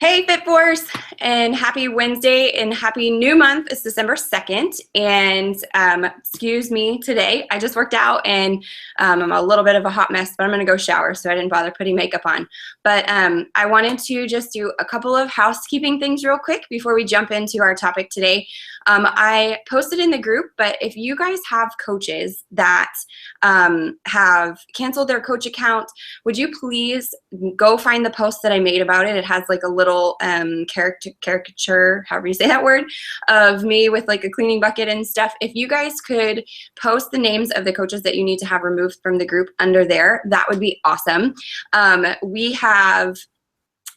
Hey Fit Force, and happy Wednesday and happy new month. It's December 2nd, and excuse me today. I just worked out and I'm a little bit of a hot mess, but I'm gonna go shower, so I didn't bother putting makeup on. But I wanted to just do a couple of housekeeping things real quick before we jump into our topic today. I posted in the group, but if you guys have coaches that have canceled their coach account, would you please go find the post that I made about it? It has like a little caricature, however you say that word, of me with like a cleaning bucket and stuff. If you guys could post the names of the coaches that you need to have removed from the group under there, that would be awesome. We have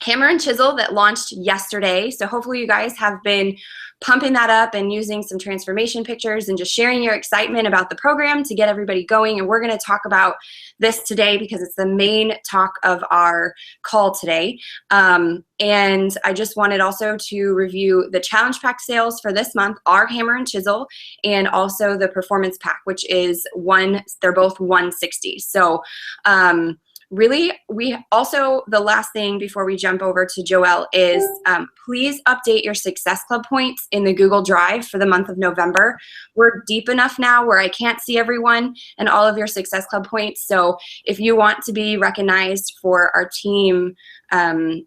Hammer and Chisel that launched yesterday. So hopefully you guys have been pumping that up and using some transformation pictures and just sharing your excitement about the program to get everybody going. And we're going to talk about this today because it's the main talk of our call today. And I just wanted also to review the challenge pack sales for this month are Hammer and Chisel, and also the performance pack, which is they're both 160. So, really, we also, the last thing before we jump over to Joelle is please update your Success Club points in the Google Drive for the month of November. We're deep enough now where I can't see everyone and all of your Success Club points. So if you want to be recognized for our team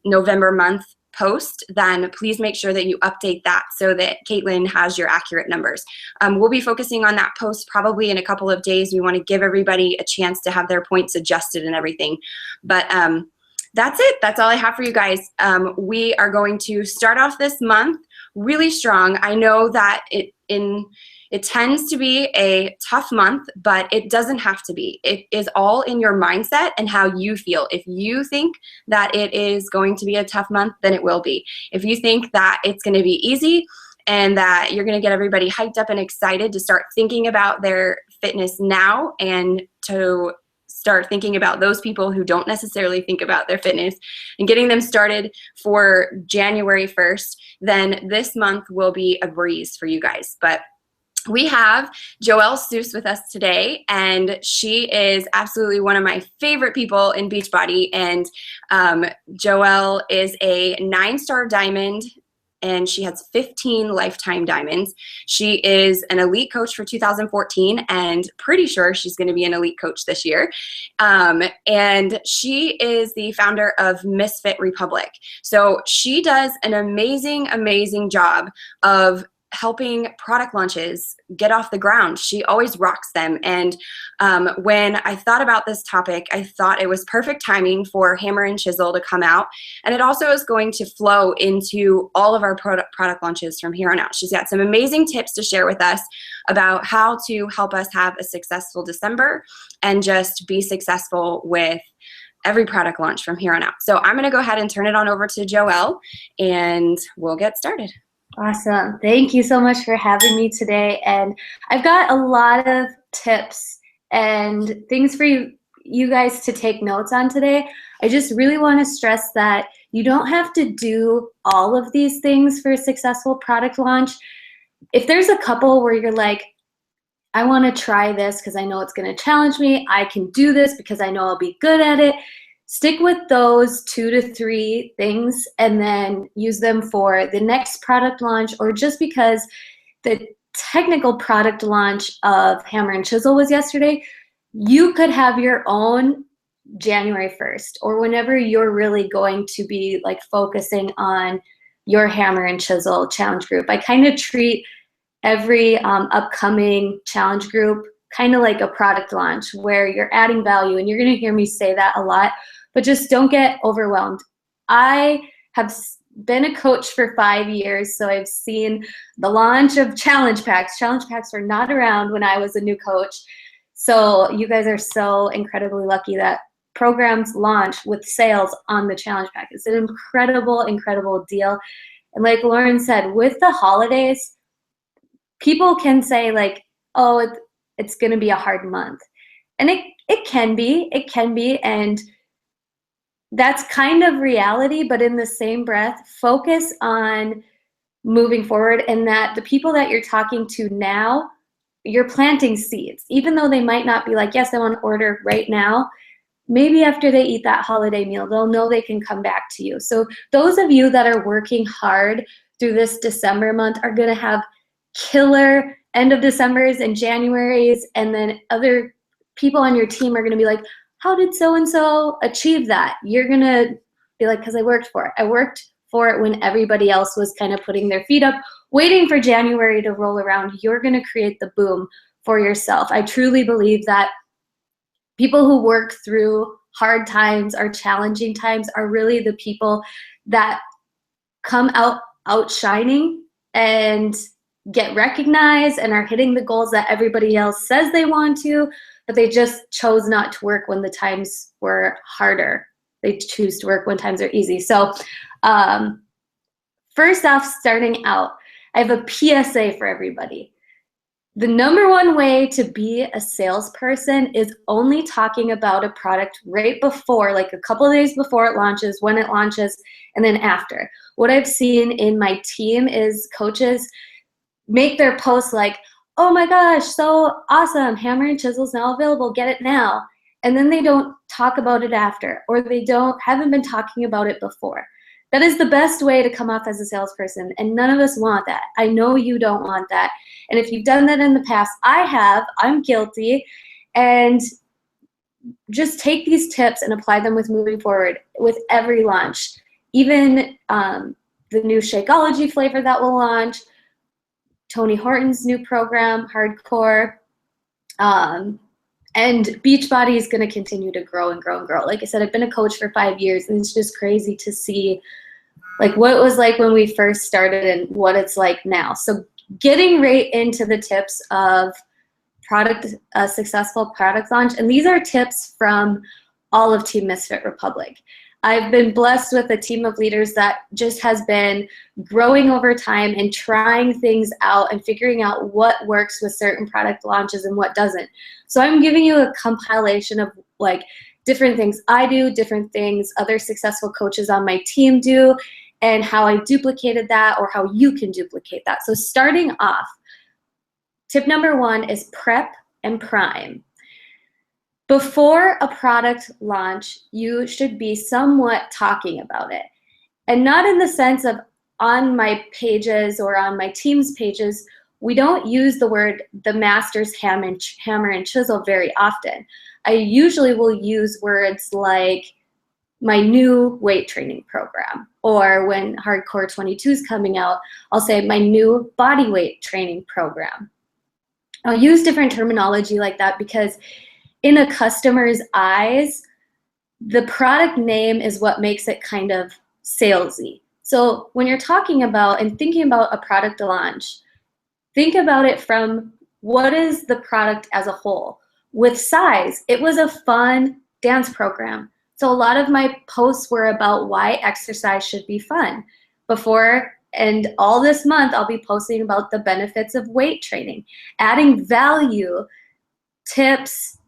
November month post, then please make sure that you update that so that Caitlin has your accurate numbers. We'll be focusing on that post probably in a couple of days. We want to give everybody a chance to have their points adjusted and everything. But that's it. That's all I have for you guys. We are going to start off this month really strong. I know that it tends to be a tough month, but it doesn't have to be. It is all in your mindset and how you feel. If you think that it is going to be a tough month, then it will be. If you think that it's going to be easy and that you're going to get everybody hyped up and excited to start thinking about their fitness now and to start thinking about those people who don't necessarily think about their fitness and getting them started for January 1st, then this month will be a breeze for you guys. But we have Joelle Suess with us today, and she is absolutely one of my favorite people in Beachbody. And Joelle is a 9-star diamond, and she has 15 lifetime diamonds. She is an elite coach for 2014, and pretty sure she's going to be an elite coach this year. And she is the founder of Misfit Republic. So she does an amazing, amazing job of helping product launches get off the ground. She always rocks them. And when I thought about this topic, I thought it was perfect timing for Hammer and Chisel to come out. And it also is going to flow into all of our product launches from here on out. She's got some amazing tips to share with us about how to help us have a successful December and just be successful with every product launch from here on out. So I'm going to go ahead and turn it on over to Joelle, and we'll get started. Awesome. Thank you so much for having me today. And I've got a lot of tips and things for you guys to take notes on today. I just really want to stress that you don't have to do all of these things for a successful product launch. If there's a couple where you're like, I want to try this because I know it's going to challenge me, I can do this because I know I'll be good at it, stick with those 2 to 3 things and then use them for the next product launch, or just because the technical product launch of Hammer and Chisel was yesterday, you could have your own January 1st or whenever you're really going to be like focusing on your Hammer and Chisel challenge group. I kind of treat every upcoming challenge group kind of like a product launch where you're adding value, and you're going to hear me say that a lot. But just don't get overwhelmed. I have been a coach for 5 years, so I've seen the launch of challenge packs. Challenge packs were not around when I was a new coach. So you guys are so incredibly lucky that programs launch with sales on the challenge pack. It's an incredible, incredible deal. And like Lauren said, with the holidays, people can say like, oh, it's going to be a hard month. And it can be. And that's kind of reality, but in the same breath, focus on moving forward, and that the people that you're talking to now, you're planting seeds. Even though they might not be like, yes, I want to order right now, maybe after they eat that holiday meal, they'll know they can come back to you. So those of you that are working hard through this December month are going to have killer end of Decembers and Januaries, and then other people on your team are going to be like, how did so-and-so achieve that? You're going to be like, because I worked for it. I worked for it when everybody else was kind of putting their feet up, waiting for January to roll around. You're going to create the boom for yourself. I truly believe that people who work through hard times or challenging times are really the people that come out shining and get recognized and are hitting the goals that everybody else says they want to, but they just chose not to work when the times were harder. They choose to work when times are easy. So first off, starting out, I have a PSA for everybody. The number one way to be a salesperson is only talking about a product right before, like a couple of days before it launches, when it launches, and then after. What I've seen in my team is coaches make their posts like, oh my gosh, so awesome, hammer and chisel's now available, get it now. And then they don't talk about it after, or they haven't been talking about it before. That is the best way to come off as a salesperson, and none of us want that. I know you don't want that. And if you've done that in the past, I have, I'm guilty, and just take these tips and apply them with moving forward with every launch. Even the new Shakeology flavor that will launch, Tony Horton's new program, Hardcore, and Beachbody is going to continue to grow and grow and grow. Like I said, I've been a coach for 5 years, and it's just crazy to see like what it was like when we first started and what it's like now. So getting right into the tips of a successful product launch, and these are tips from all of Team Misfit Republic. I've been blessed with a team of leaders that just has been growing over time and trying things out and figuring out what works with certain product launches and what doesn't. So I'm giving you a compilation of like different things I do, different things other successful coaches on my team do, and how I duplicated that or how you can duplicate that. So starting off, tip number one is prep and prime. Before a product launch, you should be somewhat talking about it. And not in the sense of on my pages or on my team's pages, we don't use the word the master's hammer and chisel very often. I usually will use words like my new weight training program, or when Hardcore 22 is coming out, I'll say my new body weight training program. I'll use different terminology like that because in a customer's eyes, the product name is what makes it kind of salesy. So when you're talking about and thinking about a product launch, think about it from what is the product as a whole. With size, it was a fun dance program. So a lot of my posts were about why exercise should be fun. Before and all this month, I'll be posting about the benefits of weight training, adding value, tips,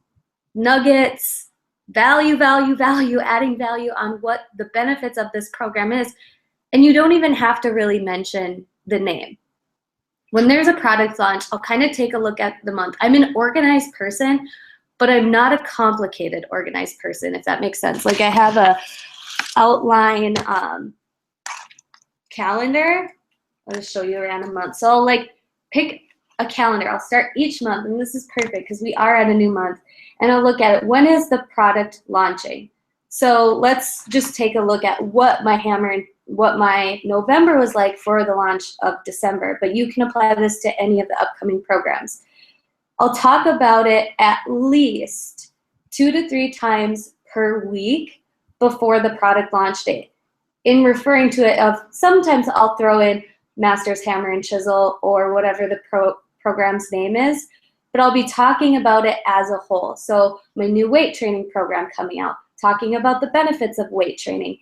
nuggets, value, adding value on what the benefits of this program is. And you don't even have to really mention the name. When there's a product launch, I'll kind of take a look at the month. I'm an organized person, but I'm not a complicated organized person, if that makes sense. Like I have a outline calendar. I'll just show you around a month. So I'll like pick a calendar. I'll start each month, and this is perfect because we are at a new month. And I'll look at it. When is the product launching? So let's just take a look at what my November was like for the launch of December. But you can apply this to any of the upcoming programs. I'll talk about it at least 2 to 3 times per week before the product launch date. In referring to it, sometimes I'll throw in Master's Hammer and Chisel or whatever the program's name is, but I'll be talking about it as a whole. So my new weight training program coming out, talking about the benefits of weight training,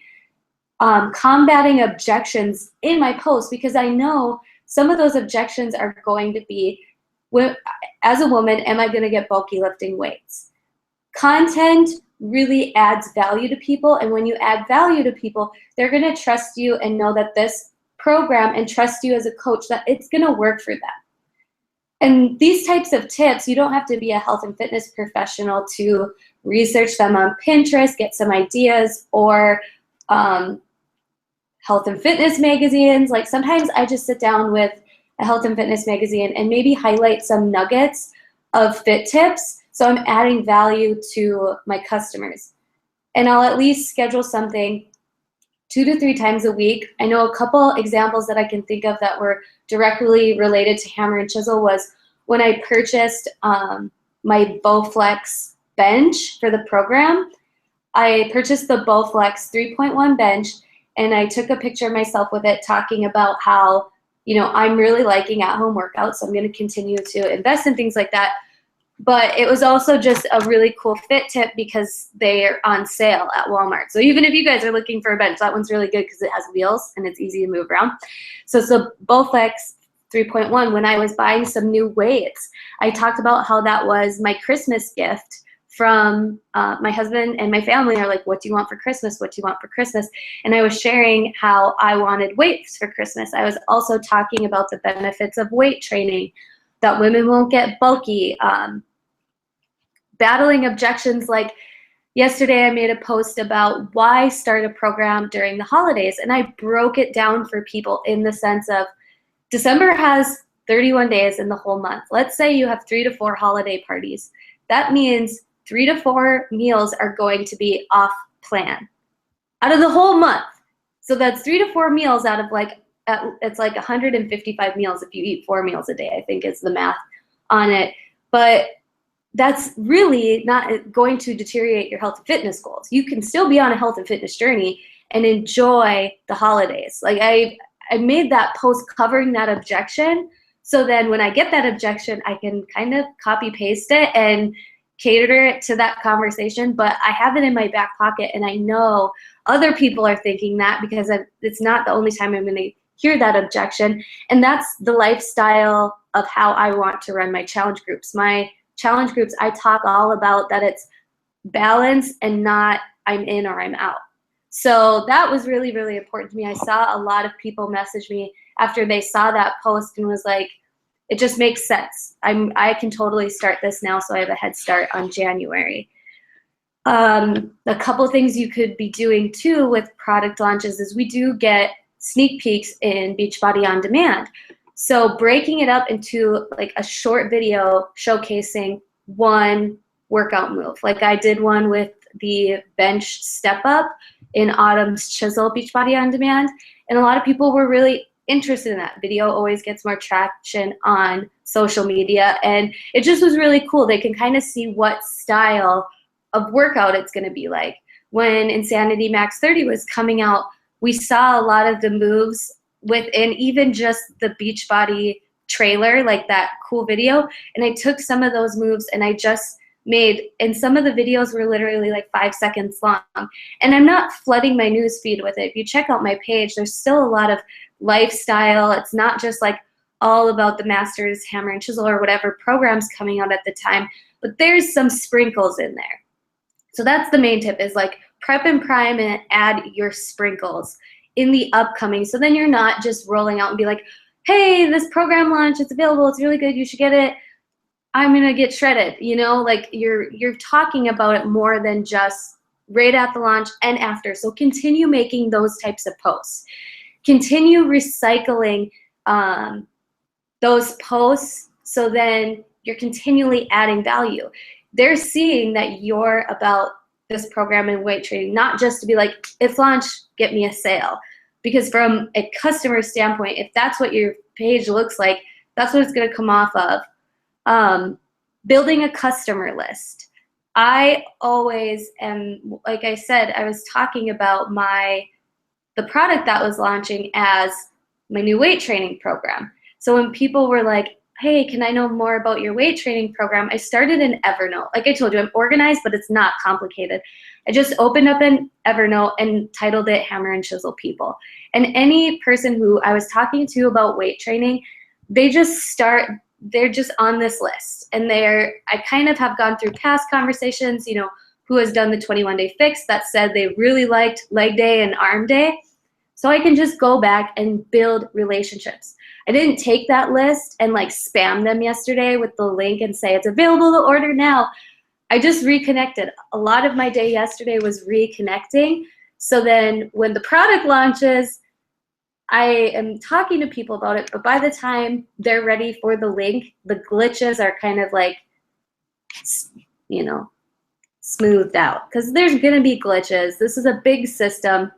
combating objections in my post, because I know some of those objections are going to be, as a woman, am I going to get bulky lifting weights? Content really adds value to people, and when you add value to people, they're going to trust you and know that this program, and trust you as a coach that it's going to work for them. And these types of tips, you don't have to be a health and fitness professional to research them on Pinterest, get some ideas, or health and fitness magazines. Like sometimes I just sit down with a health and fitness magazine and maybe highlight some nuggets of fit tips. So I'm adding value to my customers. And I'll at least schedule something 2 to 3 times a week. I know a couple examples that I can think of that were directly related to hammer and chisel was when I purchased my Bowflex bench for the program. I purchased the Bowflex 3.1 bench, and I took a picture of myself with it talking about how, you know, I'm really liking at-home workouts, so I'm going to continue to invest in things like that. But it was also just a really cool fit tip because they're on sale at Walmart. So even if you guys are looking for a bench, that one's really good because it has wheels and it's easy to move around. So it's the Bowflex 3.1. When I was buying some new weights, I talked about how that was my Christmas gift from my husband and my family are like, what do you want for Christmas? What do you want for Christmas? And I was sharing how I wanted weights for Christmas. I was also talking about the benefits of weight training, that women won't get bulky, battling objections. Like yesterday I made a post about why start a program during the holidays, and I broke it down for people in the sense of December has 31 days in the whole month. Let's say you have 3 to 4 holiday parties. That means 3 to 4 meals are going to be off plan out of the whole month. So that's 3 to 4 meals out of like, it's like 155 meals if you eat 4 meals a day, I think is the math on it. But that's really not going to deteriorate your health and fitness goals. You can still be on a health and fitness journey and enjoy the holidays. Like I made that post covering that objection. So then when I get that objection, I can kind of copy paste it and cater it to that conversation. But I have it in my back pocket, and I know other people are thinking that because it's not the only time I'm going to hear that objection. And that's the lifestyle of how I want to run my challenge groups. My challenge groups, I talk all about that it's balance and not I'm in or I'm out. So that was really, really important to me. I saw a lot of people message me after they saw that post and was like, it just makes sense. I can totally start this now, so I have a head start on January. A couple things you could be doing too with product launches is we do get sneak peeks in Beachbody On Demand. So breaking it up into like a short video showcasing one workout move. Like I did one with the bench step up in Autumn's Chisel Beachbody On Demand. And a lot of people were really interested in that. Video always gets more traction on social media. And it just was really cool. They can kind of see what style of workout it's going to be like. When Insanity Max 30 was coming out, we saw a lot of the moves within even just the Beachbody trailer, like that cool video. And I took some of those moves and I just made, and some of the videos were literally like 5 seconds long. And I'm not flooding my news feed with it. If you check out my page, there's still a lot of lifestyle. It's not just like all about the Masters Hammer and Chisel or whatever programs coming out at the time, but there's some sprinkles in there. So that's the main tip, is like prep and prime and add your sprinkles in the upcoming. So then you're not just rolling out and be like, hey, this program launch, it's available, it's really good, you should get it, I'm gonna get shredded. You know, like you're talking about it more than just right at the launch and after. So continue making those types of posts. Continue recycling those posts, so then you're continually adding value. They're seeing that you're about this program and weight training, not just to be like, it's launched, get me a sale. Because from a customer standpoint, if that's what your page looks like, that's what it's going to come off of. Building a customer list. I always am, like I said, I was talking about the product that was launching as my new weight training program. So when people were like, hey, can I know more about your weight training program? I started in Evernote. Like I told you, I'm organized, but it's not complicated. I just opened up an Evernote and titled it Hammer and Chisel People. And any person who I was talking to about weight training, they're just on this list. And I kind of have gone through past conversations, who has done the 21-day fix that said they really liked leg day and arm day. so I can just go back and build relationships. I didn't take that list and like spam them yesterday with the link and say it's available to order now. I just reconnected. A lot of my day yesterday was reconnecting. So then when the product launches, I am talking to people about it, but by the time they're ready for the link, the glitches are kind of like, you know, smoothed out, because there's going to be glitches. This is a big system.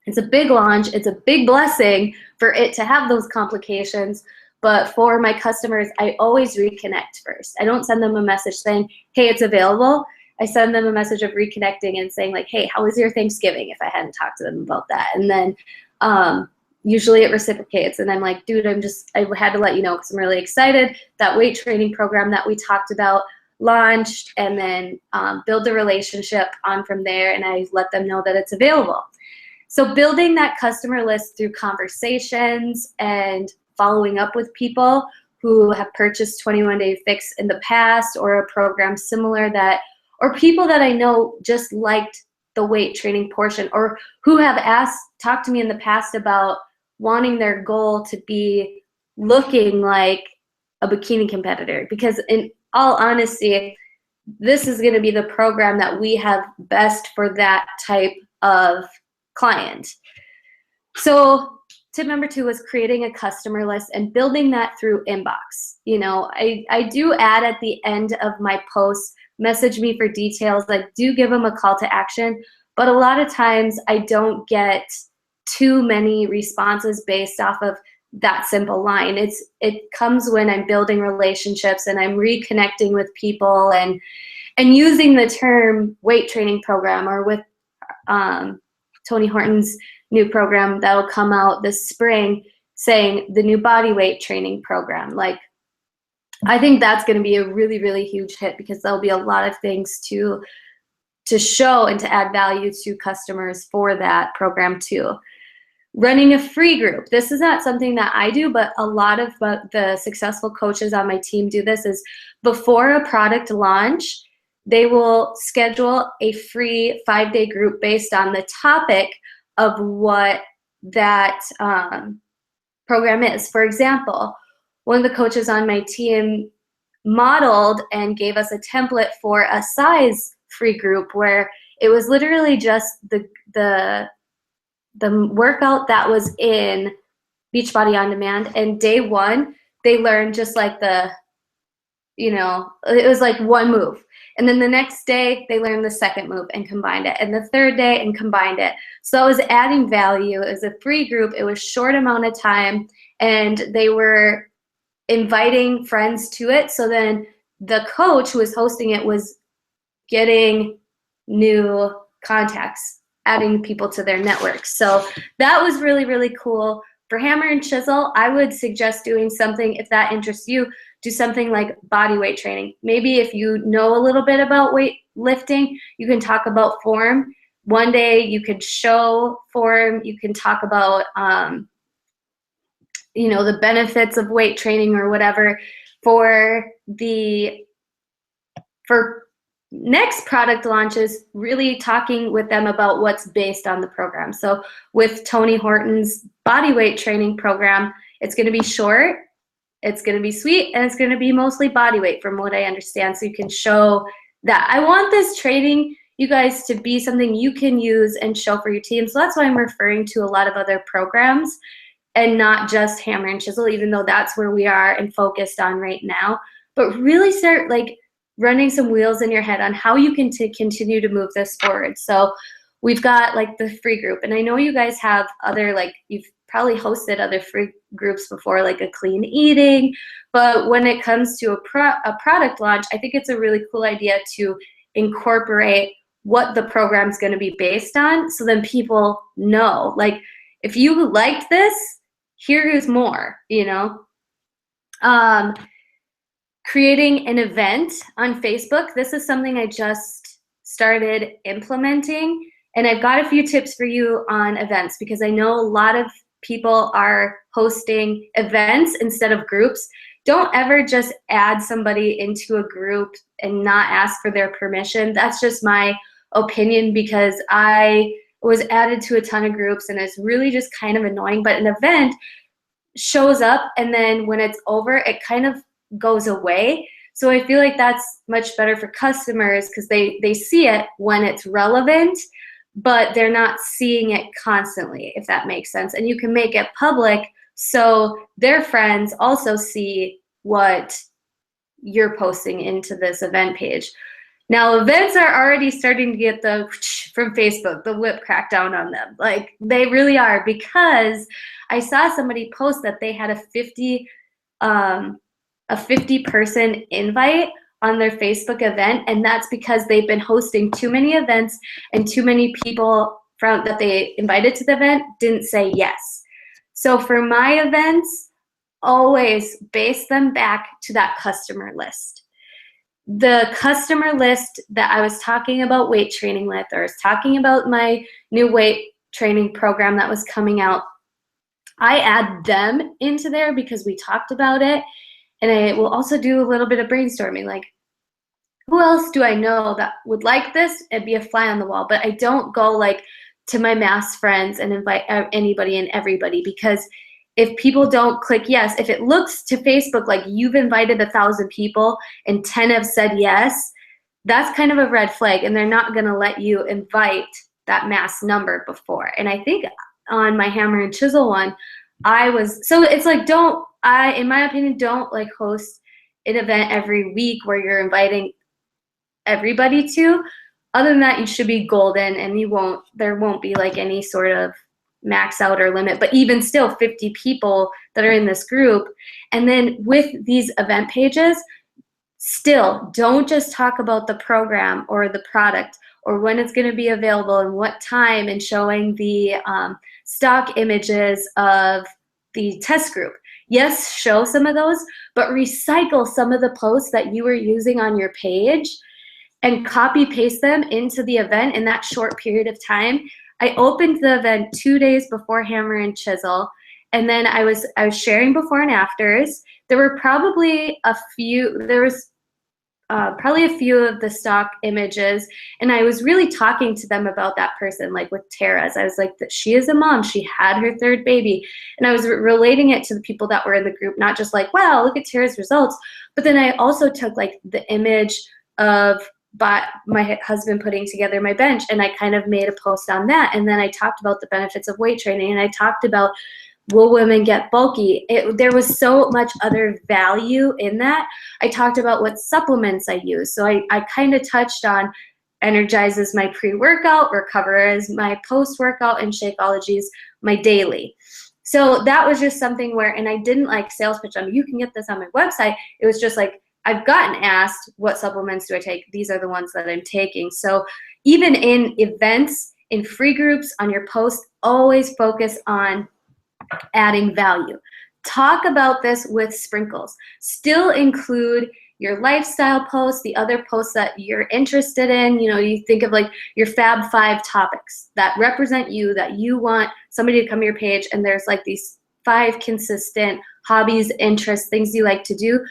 It's a big launch. It's a big blessing for it to have those complications. But for my customers, I always reconnect first. I don't send them a message saying, hey, it's available. I send them a message of reconnecting and saying like, hey, how was your Thanksgiving, if I hadn't talked to them about that. And then usually it reciprocates. And I'm like, dude, I had to let you know because I'm really excited. That weight training program that we talked about launched, and then build a relationship on from there. And I let them know that it's available. So building that customer list through conversations and following up with people who have purchased 21 Day Fix in the past, or a program similar that, or people that I know just liked the weight training portion, or who have talked to me in the past about wanting their goal to be looking like a bikini competitor. Because in all honesty, this is going to be the program that we have best for that type of client. So tip number 2 was creating a customer list and building that through inbox. You know, I do add at the end of my posts, message me for details. I do give them a call to action, but a lot of times I don't get too many responses based off of that simple line. It comes when I'm building relationships and I'm reconnecting with people and using the term weight training program, or with Tony Horton's new program that'll come out this spring, saying the new body weight training program. Like, I think that's going to be a really, really huge hit, because there'll be a lot of things to show and to add value to customers for that program too. Running a free group. This is not something that I do, but a lot of the successful coaches on my team do this. Is before a product launch, they will schedule a free 5-day group based on the topic of what that program is. For example, one of the coaches on my team modeled and gave us a template for a size free group, where it was literally just the workout that was in Beachbody On Demand. And day 1, they learned just like it was like one move. And then the next day, they learned the second move and combined it. And the third day and combined it. So it was adding value. It was a free group. It was short amount of time. And they were inviting friends to it. So then the coach who was hosting it was getting new contacts, adding people to their network. So that was really, really cool. For hammer and chisel, I would suggest doing something, if that interests you, do something like body weight training. Maybe if you know a little bit about weight lifting, you can talk about form. One day you could show form. You can talk about, the benefits of weight training or whatever. For next product launches, really talking with them about what's based on the program. So with Tony Horton's body weight training program, it's going to be short, it's going to be sweet, and it's going to be mostly body weight from what I understand. So you can show that. I want this training, you guys, to be something you can use and show for your team. So that's why I'm referring to a lot of other programs and not just hammer and chisel, even though that's where we are and focused on right now. But really start running some wheels in your head on how you can continue to move this forward. So we've got the free group, and I know you guys have other, you've probably hosted other free groups before, like a clean eating, but when it comes to a product launch, I think it's a really cool idea to incorporate what the program's going to be based on, so then people know, if you liked this, here is more, creating an event on Facebook. This is something I just started implementing, and I've got a few tips for you on events, because I know a lot of people are hosting events instead of groups. Don't ever just add somebody into a group and not ask for their permission. That's just my opinion, because I was added to a ton of groups, and it's really just kind of annoying. But an event shows up, and then when it's over, it kind of goes away. So I feel like that's much better for customers because they see it when it's relevant, but they're not seeing it constantly, if that makes sense. And you can make it public so their friends also see what you're posting into this event page. Now, events are already starting to get the from Facebook, the whip crackdown on them. Like, they really are, because I saw somebody post that they had a 50-person invite on their Facebook event, and that's because they've been hosting too many events and too many people from that they invited to the event didn't say yes. So for my events, always base them back to that customer list. The customer list that I was talking about weight training with, or I was talking about my new weight training program that was coming out, I add them into there because we talked about it. And I will also do a little bit of brainstorming, like, who else do I know that would like this and be a fly on the wall? But I don't go like to my mass friends and invite anybody and everybody, because if people don't click yes, if it looks to Facebook like you've invited 1,000 people and 10 have said yes, that's kind of a red flag, and they're not going to let you invite that mass number before. And I think on my hammer and chisel one, so it's like, in my opinion, don't like host an event every week where you're inviting everybody to. Other than that, you should be golden, and there won't be like any sort of max out or limit, but even still 50 people that are in this group. And then with these event pages, still don't just talk about the program or the product or when it's going to be available and what time, and showing the stock images of the test group. Yes, show some of those, but recycle some of the posts that you were using on your page and copy paste them into the event in that short period of time. I opened the event 2 days before Hammer and Chisel, and then I was sharing before and afters. There were probably a few of the stock images, and I was really talking to them about that person, like with Tara's. I was like, she is a mom, she had her 3rd baby, and I was relating it to the people that were in the group, not just like, wow, look at Tara's results, but then I also took like the image of my husband putting together my bench, and I kind of made a post on that, and then I talked about the benefits of weight training, and I talked about, will women get bulky? There was so much other value in that. I talked about what supplements I use. So I kind of touched on Energize as my pre-workout, Recover as my post-workout, and Shakeology is my daily. So that was just something where, and I didn't like sales pitch them, you can get this on my website. It was just like, I've gotten asked, what supplements do I take? These are the ones that I'm taking. So even in events, in free groups, on your posts, always focus on adding value. Talk about this with sprinkles. Still include your lifestyle posts, the other posts that you're interested in. You know, you think of like your Fab 5 topics that represent you, that you want somebody to come to your page, and there's like these 5 consistent hobbies, interests, things you like to do.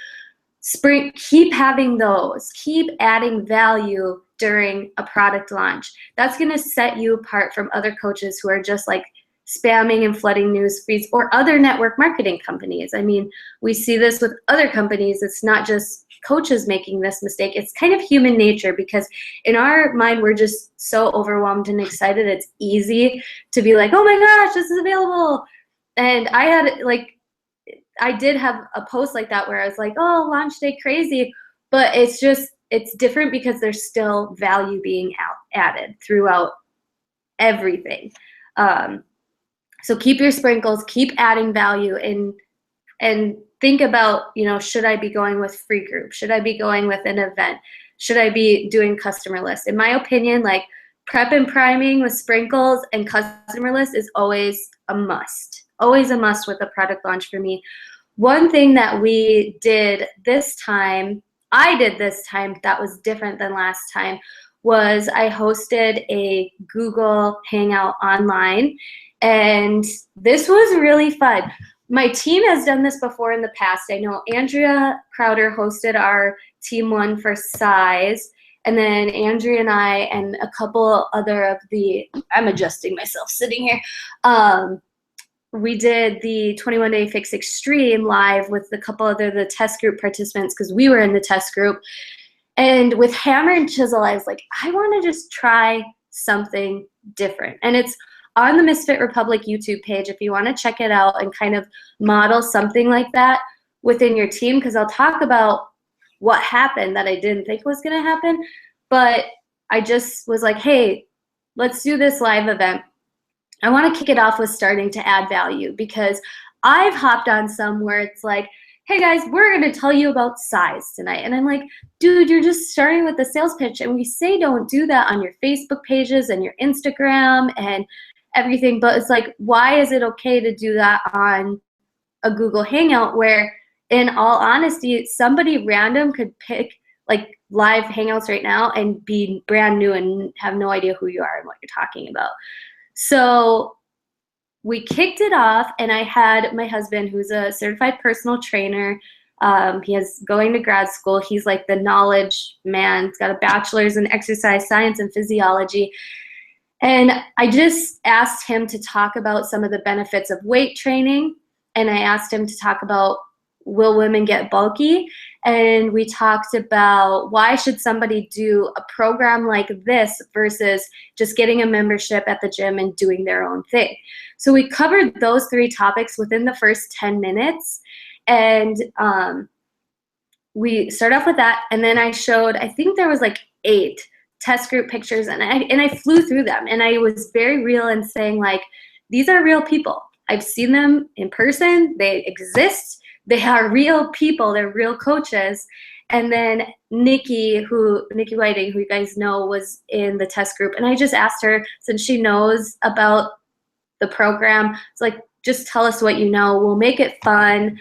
Keep having those. Keep adding value during a product launch. That's going to set you apart from other coaches who are just like spamming and flooding news feeds, or other network marketing companies. I mean, we see this with other companies. It's not just coaches making this mistake. It's kind of human nature, because in our mind, we're just so overwhelmed and excited. It's easy to be like, oh my gosh, this is available. And I did have a post like that where I was like, oh, launch day crazy. But it's different because there's still value being added throughout everything. So keep your sprinkles, keep adding value, and think about, you know, should I be going with free group? Should I be going with an event? Should I be doing customer list? In my opinion, like prep and priming with sprinkles and customer list is always a must. Always a must with a product launch for me. One thing that I did this time that was different than last time was I hosted a Google Hangout online, and this was really fun. My team has done this before in the past. I know Andrea Crowder hosted our Team 1 for size, And then Andrea and I and a couple other of the, I'm adjusting myself sitting here. We did the 21 Day Fix Extreme live with a couple other the test group participants because we were in the test group. And with hammer and chisel, I was like, I want to just try something different. And it's on the Misfit Republic YouTube page if you want to check it out and kind of model something like that within your team, because I'll talk about what happened that I didn't think was going to happen. But I just was like, hey, let's do this live event. I want to kick it off with starting to add value, because I've hopped on some where it's like, hey guys, we're going to tell you about size tonight. And I'm like, dude, you're just starting with the sales pitch. And we say don't do that on your Facebook pages and your Instagram and everything. But it's like, why is it okay to do that on a Google Hangout where, in all honesty, somebody random could pick like live Hangouts right now and be brand new and have no idea who you are and what you're talking about. So we kicked it off, and I had my husband, who's a certified personal trainer. He is going to grad school. He's like the knowledge man. He's got a bachelor's in exercise science and physiology. And I just asked him to talk about some of the benefits of weight training. And I asked him to talk about, will women get bulky? And we talked about why should somebody do a program like this versus just getting a membership at the gym and doing their own thing. So we covered those 3 topics within the first 10 minutes. And we start off with that. And then I showed, I think there was like 8 test group pictures, and I flew through them. And I was very real in saying, like, these are real people. I've seen them in person. They exist. They are real people. They're real coaches. And then Nikki Whiting, who you guys know, was in the test group. And I just asked her, since she knows about the program, it's like, just tell us what you know. We'll make it fun.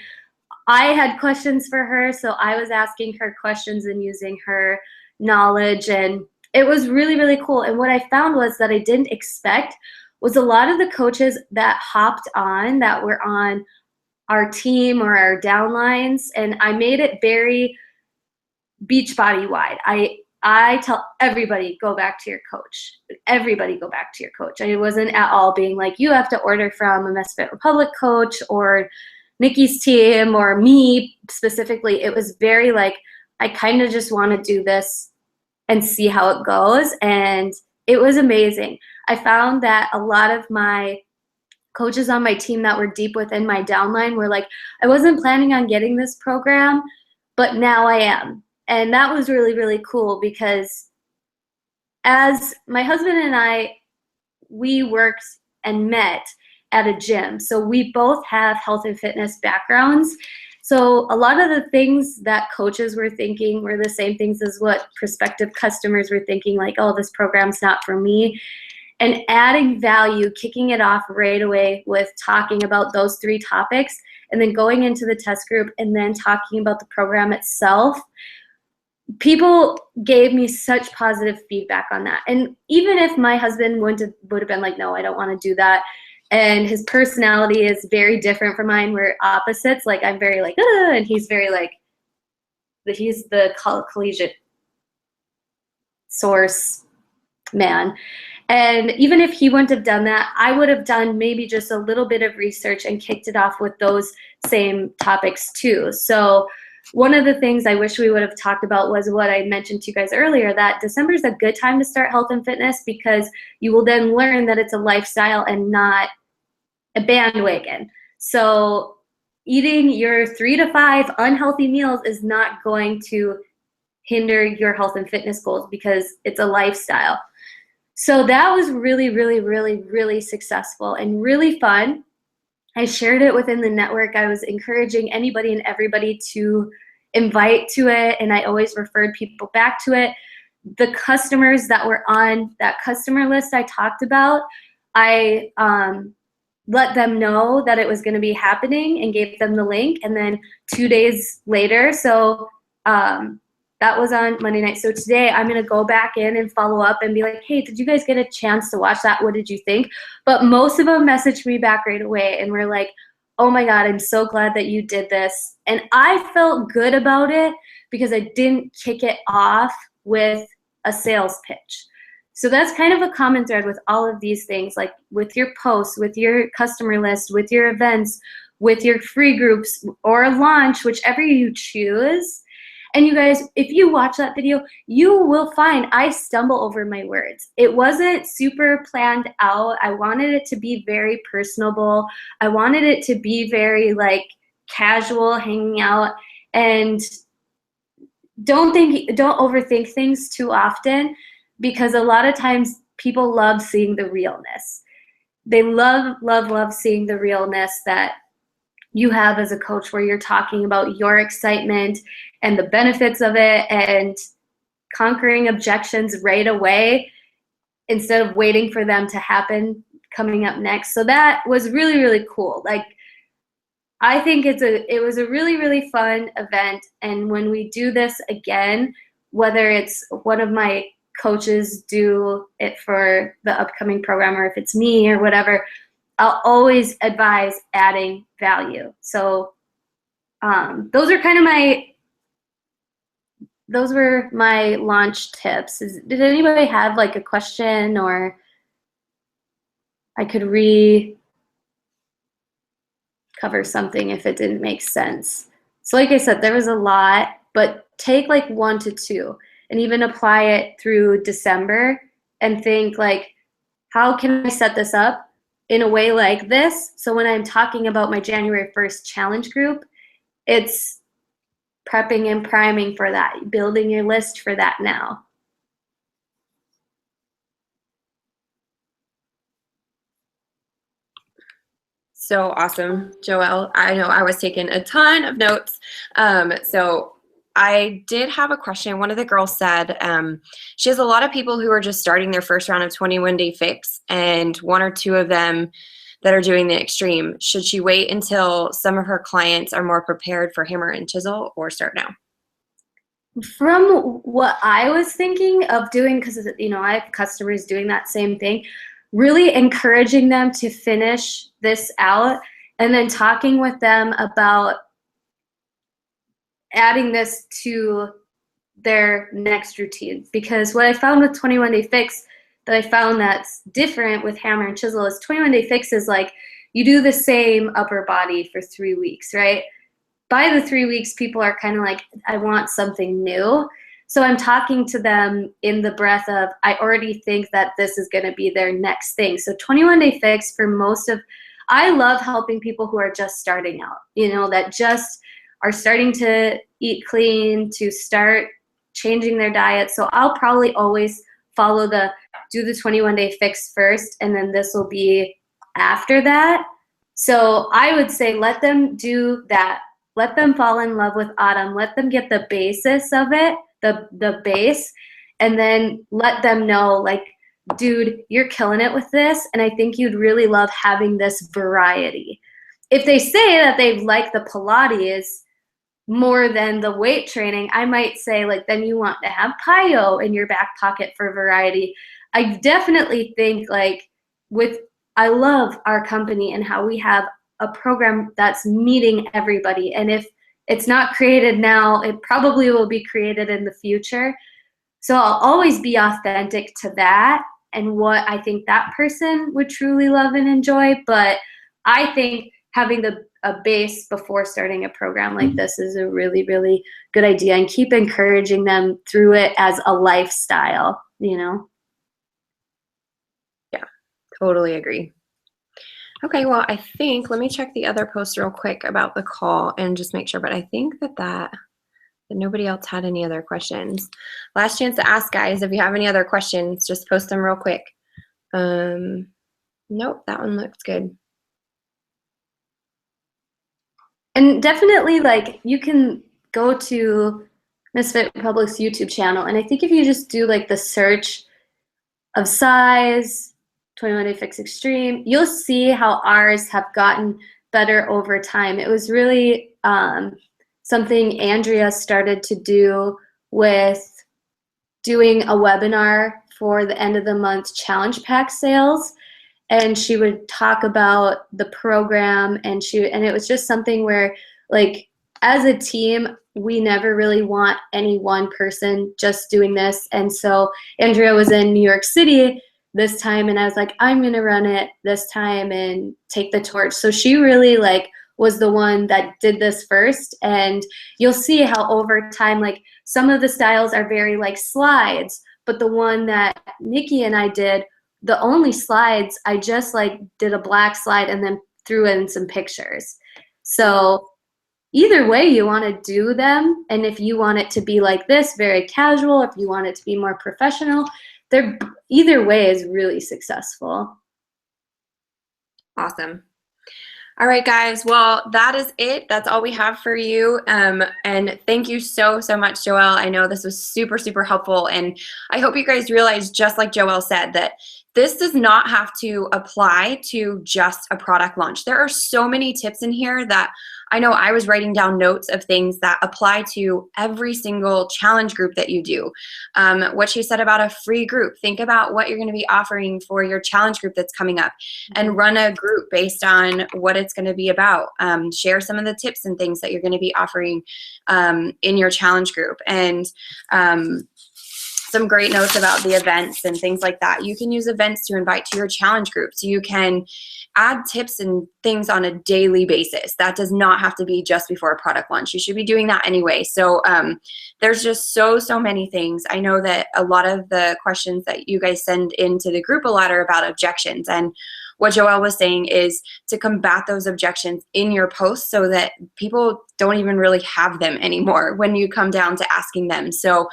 I had questions for her, so I was asking her questions and using her knowledge. And it was really, really cool. And what I found was that I didn't expect was a lot of the coaches that hopped on, that were on our team or our downlines, and I made it very Beachbody wide. I tell everybody, go back to your coach. Everybody go back to your coach. I wasn't at all being like, you have to order from a Misfit Republic coach or Nikki's team or me specifically. It was very like, I kind of just want to do this and see how it goes. And it was amazing. I found that a lot of my coaches on my team that were deep within my downline were like, I wasn't planning on getting this program, but now I am. And that was really, really cool, because as my husband and I, we worked and met at a gym. So we both have health and fitness backgrounds. So a lot of the things that coaches were thinking were the same things as what prospective customers were thinking, like, oh, this program's not for me. And adding value, kicking it off right away with talking about those 3 topics, and then going into the test group and then talking about the program itself. People gave me such positive feedback on that. And even if my husband would have been like, no, I don't want to do that, and his personality is very different from mine, we're opposites. Like, I'm very like, and he's very like, he's the collegiate source man. And even if he wouldn't have done that, I would have done maybe just a little bit of research and kicked it off with those same topics too. So one of the things I wish we would have talked about was what I mentioned to you guys earlier, that December is a good time to start health and fitness, because you will then learn that it's a lifestyle and not a bandwagon. So eating your 3 to 5 unhealthy meals is not going to hinder your health and fitness goals, because it's a lifestyle. So that was really, really, really, really successful and really fun. I shared it within the network. I was encouraging anybody and everybody to invite to it, and I always referred people back to it. The customers that were on that customer list I talked about, I let them know that it was going to be happening and gave them the link. And then 2 days later, so that was on Monday night. So today I'm going to go back in and follow up and be like, hey, did you guys get a chance to watch that? What did you think? But most of them messaged me back right away and were like, oh my God, I'm so glad that you did this. And I felt good about it because I didn't kick it off with a sales pitch. So that's kind of a common thread with all of these things, like with your posts, with your customer list, with your events, with your free groups or a launch, whichever you choose. And you guys, if you watch that video, you will find I stumble over my words. It wasn't super planned out. I wanted it to be very personable. I wanted it to be very like casual, hanging out. And don't overthink things too often, because a lot of times people love seeing the realness. They love, love, love seeing the realness that you have as a coach, where you're talking about your excitement and the benefits of it and conquering objections right away instead of waiting for them to happen coming up next. So that was really, really cool. Like, I think it was a really, really fun event. And when we do this again, whether it's one of my coaches do it for the upcoming program or if it's me or whatever, I'll always advise adding value. So those were my launch tips. Did anybody have like a question, or I could cover something if it didn't make sense? So like I said, there was a lot, but take like 1 to 2 and even apply it through December and think like, how can I set this up in a way like this, so when I'm talking about my January 1st challenge group, it's prepping and priming for that, building your list for that now. So awesome, Joelle. I know I was taking a ton of notes. So I did have a question. One of the girls said she has a lot of people who are just starting their first round of 21 Day Fix, and 1 or 2 of them that are doing the extreme. Should she wait until some of her clients are more prepared for hammer and chisel, or start now? From what I was thinking of doing, because I have customers doing that same thing, really encouraging them to finish this out and then talking with them about adding this to their next routine. Because what I found with 21 Day Fix that I found that's different with hammer and chisel is 21 Day Fix is like you do the same upper body for 3 weeks, right? By the 3 weeks, people are kind of like, I want something new. So I'm talking to them in the breath of, I already think that this is going to be their next thing. So 21 Day Fix for I love helping people who are just starting out, that just are starting to eat clean, to start changing their diet. So I'll probably always follow do the 21 Day Fix first, and then this will be after that. So I would say let them do that. Let them fall in love with Autumn. Let them get the basis of it, the base, and then let them know, like, dude, you're killing it with this, and I think you'd really love having this variety. If they say that they like the Pilates more than the weight training, I might say, like, then you want to have Pyo in your back pocket for variety. I definitely think, like, I love our company and how we have a program that's meeting everybody. And if it's not created now, it probably will be created in the future. So I'll always be authentic to that and what I think that person would truly love and enjoy. But I think having a base before starting a program like this is a really, really good idea, and keep encouraging them through it as a lifestyle, Yeah, totally agree. Okay, well, I think, let me check the other post real quick about the call and just make sure, but I think that nobody else had any other questions. Last chance to ask, guys. If you have any other questions, just post them real quick. Nope, that one looks good. And definitely, like, you can go to Misfit Public's YouTube channel, and I think if you just do like the search of size 21 Day Fix Extreme, you'll see how ours have gotten better over time. It was really something Andrea started to do with doing a webinar for the end of the month challenge pack sales. And she would talk about the program, and it was just something where, like, as a team, we never really want any one person just doing this. And so Andrea was in New York City this time, and I was like, I'm gonna run it this time and take the torch. So she really like was the one that did this first, and you'll see how over time, like some of the styles are very like slides, but the one that Nikki and I did, the only slides, I just like did a black slide and then threw in some pictures. So either way you want to do them, and if you want it to be like this, very casual, if you want it to be more professional, they're either way is really successful. Awesome. All right, guys. Well, that is it. That's all we have for you. And thank you so, so much, Joelle. I know this was super, super helpful. And I hope you guys realize, just like Joelle said, that this does not have to apply to just a product launch. There are so many tips in here that I know I was writing down notes of things that apply to every single challenge group that you do. What she said about a free group, think about what you're going to be offering for your challenge group that's coming up, and run a group based on what it's going to be about. Share some of the tips and things that you're going to be offering in your challenge group. And some great notes about the events and things like that. You can use events to invite to your challenge group. So you can add tips and things on a daily basis. That does not have to be just before a product launch. You should be doing that anyway. So there's just so many things. I know that a lot of the questions that you guys send into the group a lot are about objections. And what Joelle was saying is to combat those objections in your posts so that people don't even really have them anymore when you come down to asking them. So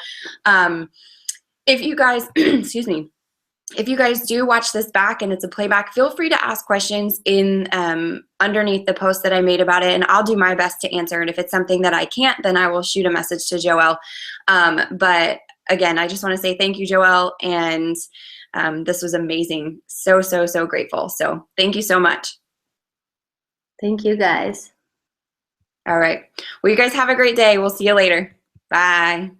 if you guys, excuse me, if you guys do watch this back and it's a playback, feel free to ask questions in underneath the post that I made about it, and I'll do my best to answer. And if it's something that I can't, then I will shoot a message to Joelle. But again, I just want to say thank you, Joelle, and this was amazing. So grateful. So thank you so much. Thank you, guys. All right. Well, you guys have a great day. We'll see you later. Bye.